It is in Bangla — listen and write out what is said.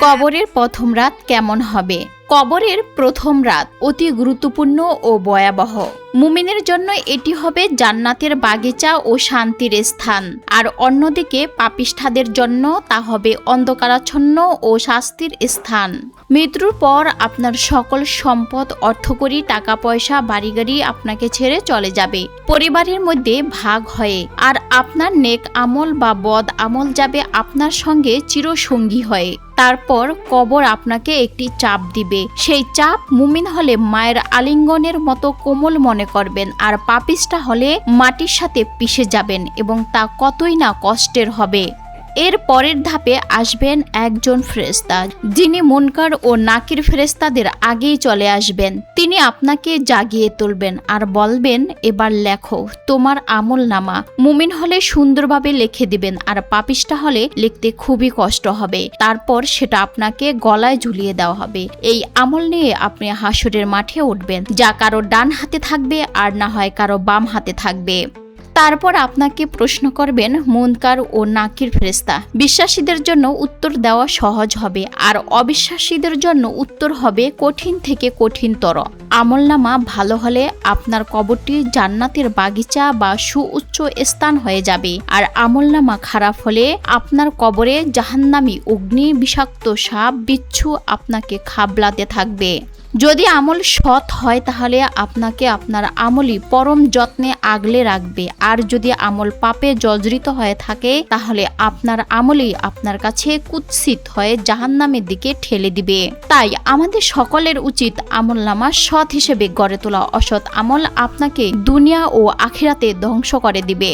কবরের প্রথম রাত কেমন হবে? কবরের প্রথম রাত অতি গুরুত্বপূর্ণ ও ভয়াবহ। মুমিনের জন্য এটি হবে জান্নাতের বাগিচা ও শান্তির স্থান, আর অন্যদিকে পাপিষ্ঠাদের জন্য তা হবে অন্ধকারাচ্ছন্ন ও শাস্তির স্থান। মৃত্যুর পর আপনার সকল সম্পদ, অর্থকড়ি, টাকা পয়সা, বাড়িগাড়ি আপনাকে ছেড়ে চলে যাবে পরিবারের মধ্যে ভাগ হয়ে, আর আপনার নেক আমল বা বদ আমল যাবে আপনার সঙ্গে চিরসঙ্গী হয়ে। তারপর কবর আপনাকে একটি চাপ দিবে। সেই চাপ মুমিন হলে মায়ের আলিঙ্গনের মতো কোমল মনে করবেন, আর পাপিষ্টা হলে মাটির সাথে পিষে যাবেন এবং তা কতই না কষ্টের হবে। এর পরের ধাপে আসবেন একজন ফেরেশতা, যিনি মুনকার ও নাকির ফেরেশতাদের আগেই চলে আসবেন। তিনি আপনাকে জাগিয়ে তুলবেন আর বলবেন, এবার লেখো তোমার আমল নামা। মুমিন হলে সুন্দরভাবে লিখে দিবেন, আর পাপিষ্টা হলে লিখতে খুবই কষ্ট হবে। তারপর সেটা আপনাকে গলায় ঝুলিয়ে দেওয়া হবে। এই আমল নিয়ে আপনি হাসরের মাঠে উঠবেন, যা কারো ডান হাতে থাকবে আর না হয় কারো বাম হাতে থাকবে। তারপর আপনাকে প্রশ্ন করবেন মুনকার ও নাকির ফেরেশতা। বিশ্বাসীদের জন্য উত্তর দেওয়া সহজ হবে, আর অবিশ্বাসীদের জন্য উত্তর হবে কঠিন থেকে কঠিনতর। আমলনামা ভালো হলে আপনার কবরটি জান্নাতের বাগিচা বা সুউচ্চ স্থান হয়ে যাবে, আর আমলনামা খারাপ হলে আপনার কবরে জাহান্নামী অগ্নি, বিষাক্ত সাপ, বিচ্ছু আপনাকে খাবলাতে থাকবে। যদি আমল সৎ হয় তাহলে আপনাকে আপনার আমলই পরম যত্নে আগলে রাখবে, আর যদি আমল পাপে জর্জরিত হয়ে থাকে তাহলে আপনার আমলই আপনার কাছে কুৎসিত হয়ে জাহান্নামের দিকে ঠেলে দিবে। তাই আমাদের সকলের উচিত আমলনামা সৎ হিসেবে গড়ে তোলা। অসৎ আমল আপনাকে দুনিয়া ও আখিরাতে ধ্বংস করে দিবে।